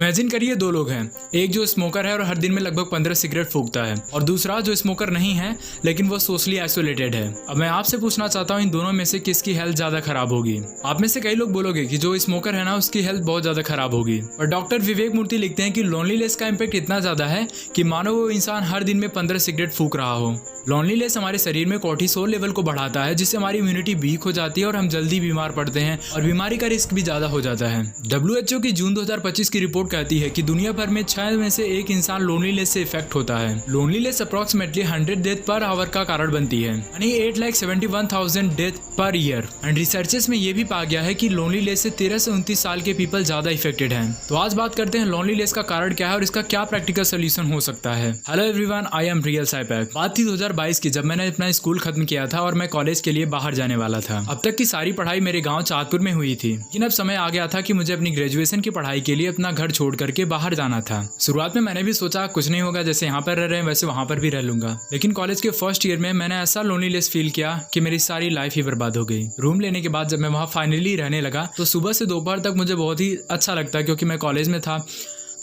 Imagine करिए दो लोग हैं, एक जो स्मोकर है और हर दिन में लगभग 15 सिगरेट फूकता है, और दूसरा जो स्मोकर नहीं है लेकिन वो सोशली आइसोलेटेड है। अब मैं आपसे पूछना चाहता हूँ इन दोनों में से किसकी हेल्थ ज्यादा खराब होगी। आप में से कई लोग बोलोगे कि जो स्मोकर है ना उसकी हेल्थ बहुत ज्यादा खराब होगी, और डॉक्टर विवेक मूर्ति लिखते हैं कि लोनलीनेस का इम्पैक्ट इतना ज्यादा है कि मानो वो इंसान हर दिन में 15 सिगरेट फूक रहा हो। लोनलीनेस हमारे शरीर में कोर्टिसोल लेवल को बढ़ाता है, जिससे हमारी इम्यूनिटी वीक हो जाती है और हम जल्दी बीमार पड़ते हैं और बीमारी का रिस्क भी ज्यादा हो जाता है। WHO की जून 2025 की रिपोर्ट कहती है कि दुनिया भर में 6 में से 1 इंसान लोनलीनेस से इफेक्ट होता है। Loneliness approximately 100 death per hour का कारण बनती है, यानी 8,71,000 death per year. And researches में ये भी पाया गया है कि लोनलीनेस से 13 से 29 साल के पीपल ज्यादा इफेक्टेड हैं। तो आज बात करते हैं लोनलीनेस का कारण क्या है और इसका क्या प्रैक्टिकल सोल्यूशन हो सकता है। Hello everyone, I am real साइपैक। बात थी 2022 की, जब मैंने अपना स्कूल खत्म किया था और मैं कॉलेज के लिए बाहर जाने वाला था। अब तक की सारी पढ़ाई मेरे गांव चाँदपुर में हुई थी, लेकिन अब समय आ गया था कि मुझे अपनी ग्रेजुएशन की पढ़ाई के लिए अपना घर छोड़ करके बाहर जाना था। शुरुआत में मैंने भी सोचा कुछ नहीं होगा, जैसे यहाँ पर रह रहे हैं वैसे वहाँ पर भी रह लूंगा, लेकिन कॉलेज के फर्स्ट ईयर में मैंने ऐसा लोनलीनेस फील किया कि मेरी सारी लाइफ ही बर्बाद हो गई। रूम लेने के बाद जब मैं वहाँ फाइनली रहने लगा तो सुबह से दोपहर तक मुझे बहुत ही अच्छा लगता, क्योंकि मैं कॉलेज में था।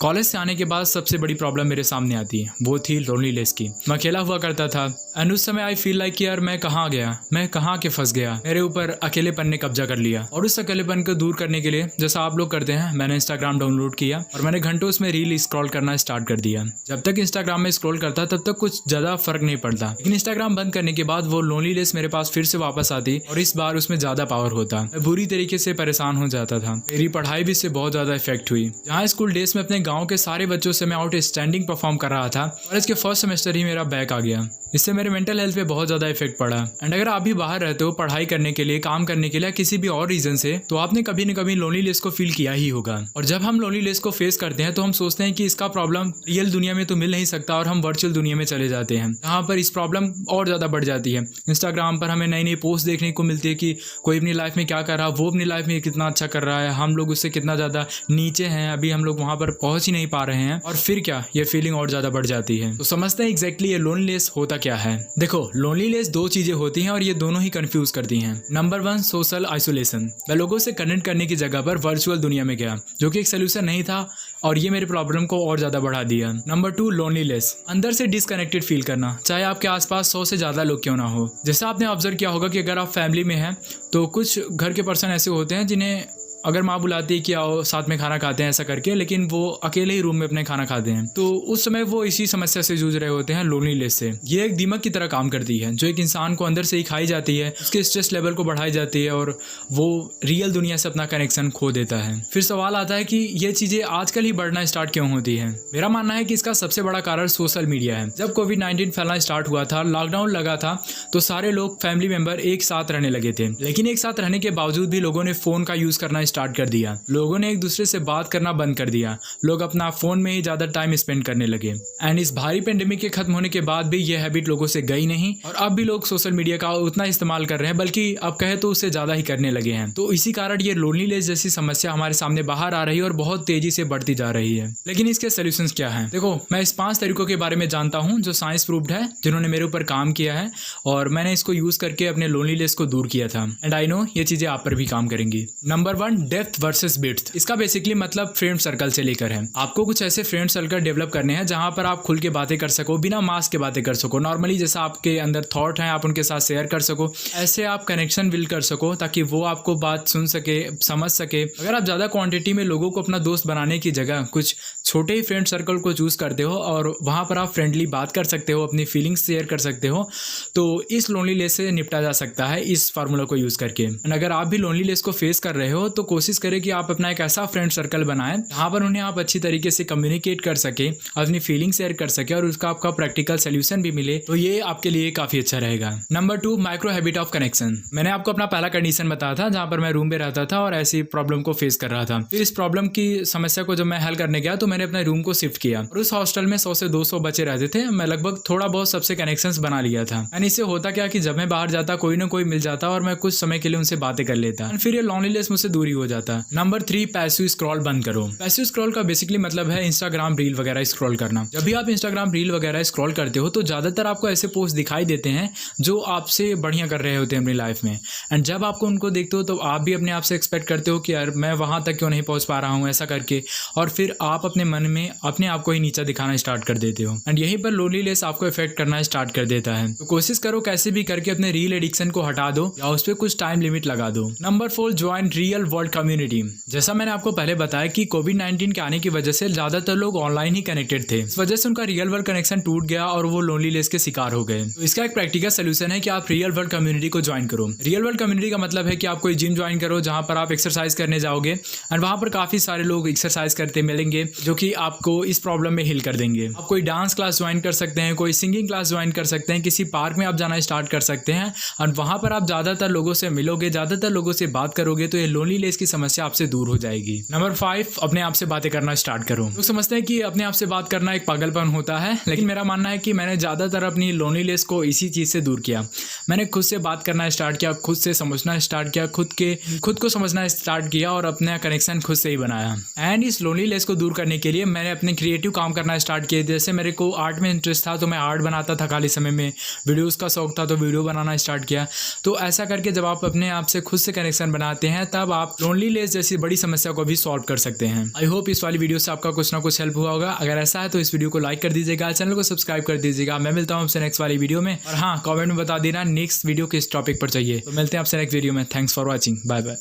कॉलेज से आने के बाद सबसे बड़ी प्रॉब्लम मेरे सामने आती है, वो थी लोनलीनेस की। मैं अकेला हुआ करता था एंड उस समय आई फील लाइक यार मैं कहाँ गया, मैं कहाँ के फंस गया। मेरे ऊपर अकेलेपन ने कब्जा कर लिया, और उस अकेलेपन को दूर करने के लिए जैसा आप लोग करते हैं, मैंने इंस्टाग्राम डाउनलोड किया और मैंने घंटों उसमें रील स्क्रॉल करना स्टार्ट कर दिया। जब तक इंस्टाग्राम में स्क्रॉल करता तब तक कुछ ज्यादा फर्क नहीं पड़ता, लेकिन इंस्टाग्राम बंद करने के बाद वो लोनलीनेस मेरे पास फिर से वापस आती और इस बार उसमें ज्यादा पावर होता। मैं बुरी तरीके से परेशान हो जाता था। मेरी पढ़ाई भी इससे बहुत ज्यादा इफेक्ट हुई। जहाँ स्कूल डेज में अपने गाँव के सारे बच्चों से मैं आउटस्टैंडिंग परफॉर्म कर रहा था, कॉलेज के फर्स्ट सेमेस्टर ही मेरा बैक आ गया। इससे मेरे मेंटल हेल्थ पे बहुत ज्यादा इफेक्ट पड़ा। एंड अगर आप भी बाहर रहते हो पढ़ाई करने के लिए, काम करने के लिए, किसी भी और रीजन से, तो आपने कभी न कभी लोनलीनेस को फील किया ही होगा। और जब हम लोनलीनेस को फेस करते हैं तो हम सोचते हैं कि इसका प्रॉब्लम रियल दुनिया में तो मिल नहीं सकता, और हम वर्चुअल दुनिया में चले जाते हैं, जहाँ पर इस प्रॉब्लम और ज्यादा बढ़ जाती है। इंस्टाग्राम पर हमें नई नई पोस्ट देखने को मिलती है कि कोई अपनी लाइफ में क्या कर रहा है, वो अपनी लाइफ में कितना अच्छा कर रहा है, हम लोग उससे कितना ज्यादा नीचे हैं, अभी हम लोग वहां पर पहुंच ही नहीं पा रहे हैं, और फिर क्या, ये फीलिंग और ज्यादा बढ़ जाती है। तो समझते हैं एग्जैक्टली ये लोनलीनेस होता क्या है। देखो, लोनलीनेस 2 चीजें होती हैं और ये दोनों ही कंफ्यूज करती हैं। Number 1, social isolation. मैं लोगों से कनेक्ट करने की जगह पर वर्चुअल दुनिया में गया, जो कि एक सोल्यूशन नहीं था, और ये मेरे प्रॉब्लम को और ज्यादा बढ़ा दिया। Number 2, loneliness. अंदर से डिसकनेक्टेड फील करना, चाहे आपके आसपास 100 से ज्यादा लोग क्यों ना हो। जैसा आपने ऑब्जर्व किया होगा कि अगर आप फैमिली में हैं तो कुछ घर के पर्सन ऐसे होते हैं जिन्हें अगर माँ बुलाती है कि आओ साथ में खाना खाते हैं ऐसा करके, लेकिन वो अकेले ही रूम में अपने खाना खाते हैं, तो उस समय वो इसी समस्या से जूझ रहे होते हैं, लोनलीनेस से। ये एक दीमक की तरह काम करती है, जो एक इंसान को अंदर से ही खाई जाती है, उसके स्ट्रेस लेवल को बढ़ाई जाती है और वो रियल दुनिया से अपना कनेक्शन खो देता है। फिर सवाल आता है कि ये चीजें आजकल ही बढ़ना स्टार्ट क्यों होती है। मेरा मानना है कि इसका सबसे बड़ा कारण सोशल मीडिया है। जब कोविड-19 फैलना स्टार्ट हुआ था, लॉकडाउन लगा था, तो सारे लोग फैमिली मेंबर एक साथ रहने लगे थे, लेकिन एक साथ रहने के बावजूद भी लोगों ने फोन का यूज करना स्टार्ट कर दिया। लोगों ने एक दूसरे से बात करना बंद कर दिया, लोग अपना फोन में ही ज्यादा टाइम स्पेंड करने लगे। एंड इस भारी पेंडेमिक के खत्म होने के बाद भी यह हैबिट लोगों से गई नहीं, और अब भी लोग सोशल मीडिया का उतना इस्तेमाल कर रहे हैं, बल्कि अब कहे तो उससे ज्यादा ही करने लगे हैं। तो इसी कारण ये लोनलीनेस जैसी समस्या हमारे सामने बाहर आ रही है और बहुत तेजी से बढ़ती जा रही है। लेकिन इसके सोल्यूशंस क्या हैं? देखो, मैं इस 5 तरीकों के बारे में जानता हूँ जो साइंस प्रूव्ड है, जिन्होंने मेरे ऊपर काम किया है, और मैंने इसको यूज करके अपने लोनलीनेस को दूर किया था। एंड आई नो ये चीजें आप पर भी काम करेंगी। Number 1, depth versus breadth. इसका बेसिकली मतलब फ्रेंड सर्कल से लेकर है। आपको कुछ ऐसे फ्रेंड सर्कल डेवलप करने हैं जहां पर आप खुल के बातें कर सको, बिना मास्क के बातें कर सको, नॉर्मली जैसा आपके अंदर थॉट है आप उनके साथ शेयर कर सको, ऐसे आप कनेक्शन बिल्ड कर सको ताकि वो आपको बात सुन सके, समझ सके। अगर आप ज्यादा क्वांटिटी में लोगों को अपना दोस्त बनाने की जगह कुछ छोटे ही फ्रेंड सर्कल को चूज करते हो और वहां पर आप फ्रेंडली बात कर सकते हो, अपनी फीलिंग्स शेयर कर सकते हो, तो इस लोनलीनेस से निपटा जा सकता है इस फार्मूला को यूज करके। अगर आप भी लोनलीनेस को फेस कर रहे हो तो कोशिश करें कि आप अपना एक ऐसा फ्रेंड सर्कल बनाएं जहां पर उन्हें आप अच्छी तरीके से कम्युनिकेट कर सके, अपनी फीलिंग शेयर कर सके और उसका आपका प्रैक्टिकल सोल्यूशन भी मिले, तो ये आपके लिए काफी अच्छा रहेगा। Number 2, micro habit of connection. मैंने आपको अपना पहला कंडीशन बताया था जहां पर मैं रूम में रहता था और ऐसी प्रॉब्लम को फेस कर रहा था। फिर इस प्रॉब्लम की समस्या को जब मैं हल करने गया तो मैंने मैंने अपने रूम को शिफ्ट किया और उस हॉस्टल में 100 से 200 बच्चे रहते थे। मैं लगभग थोड़ा बहुत सबसे कनेक्शंस बना लिया था एंड इससे होता क्या कि जब मैं बाहर जाता कोई ना कोई मिल जाता और मैं कुछ समय के लिए उनसे बातें कर लेता एंड फिर ये लॉनलीनेस मुझसे दूरी हो जाता। नंबर 3, पैसिव स्क्रॉल बंद करो। पैसिव स्क्रॉल का बेसिकली मतलब है इंस्टाग्राम रील वगैरह स्क्रॉल करना। जब भी आप इंस्टाग्राम रील वगैरह स्क्रॉल करते हो तो ज्यादातर आपको ऐसे पोस्ट दिखाई देते हैं जो आपसे बढ़िया कर रहे होते हैं अपनी लाइफ में एंड जब आपको उनको देखते हो तो आप भी अपने आप से एक्सपेक्ट करते हो कि यार मैं वहां तक क्यों नहीं पहुंच पा रहा हूं ऐसा करके, और फिर आप अपने मन में अपने आप को ही नीचा दिखाना स्टार्ट कर देते हो एंड यहीं पर लोनलीनेस आपको इफेक्ट करना स्टार्ट कर देता है। तो कोशिश करो कैसे भी करके अपने रील एडिक्शन को हटा दो या उस पर कुछ टाइम लिमिट लगा दो। Number 4, join real world community. जैसा मैंने आपको पहले बताया कि कोविड-19 के आने की वजह से ज्यादातर लोग ऑनलाइन ही कनेक्टेड थे, इस वजह से उनका रियल वर्ल्ड कनेक्शन टूट गया और वो लोनलीनेस के शिकार हो गए। तो इसका एक प्रैक्टिकल सोल्यूशन है कि आप रियल वर्ल्ड कम्युनिटी को ज्वाइन करो। रियल वर्ल्ड कम्युनिटी का मतलब है कि आप कोई जिम ज्वाइन करो जहां पर आप एक्सरसाइज करने जाओगे एंड वहां पर काफी सारे लोग एक्सरसाइज करते मिलेंगे जो कि आपको इस प्रॉब्लम में हिल कर देंगे। आप कोई डांस क्लास ज्वाइन कर सकते हैं, कोई सिंगिंग क्लास ज्वाइन कर सकते हैं, किसी पार्क में आप जाना स्टार्ट कर सकते हैं और वहां पर आप ज्यादातर लोगों से मिलोगे, ज्यादातर लोगों से बात करोगे तो ये लोनलीनेस की समस्या आपसे दूर हो जाएगी। नंबर 5, अपने आप से बातें करना स्टार्ट करो। लोग समझते हैं कि अपने आप से बात करना एक पागलपन होता है, लेकिन मेरा मानना है कि मैंने ज्यादातर अपनी लोनलीनेस को इसी चीज से दूर किया। मैंने खुद से बात करना स्टार्ट किया, खुद से समझना स्टार्ट किया, खुद को समझना स्टार्ट किया और अपना कनेक्शन खुद से ही बनाया। एंड इस लोनलीनेस को दूर करने के लिए मैंने अपने क्रिएटिव काम करना स्टार्ट किए। जैसे मेरे को आर्ट में इंटरेस्ट था तो मैं आर्ट बनाता था खाली समय में, वीडियोस का शौक था तो वीडियो बनाना स्टार्ट किया। तो ऐसा करके जब आप अपने आप से खुद से कनेक्शन बनाते हैं तब आप लोनलीनेस जैसी बड़ी समस्या को भी सॉल्व कर सकते हैं। आई होप इस वाली वीडियो से आपका कुछ ना कुछ हेल्प हुआ होगा। अगर ऐसा है तो इस वीडियो को लाइक कर दीजिएगा, चैनल को सब्सक्राइब कर दीजिएगा। मैं मिलता हूँ आपसे नेक्स्ट वाली वीडियो में, और हाँ, कमेंट में बता देना नेक्स्ट वीडियो किस टॉपिक पर चाहिए। तो मिलते हैं आपसे नेक्स्ट वीडियो में। Thanks for watching, bye bye.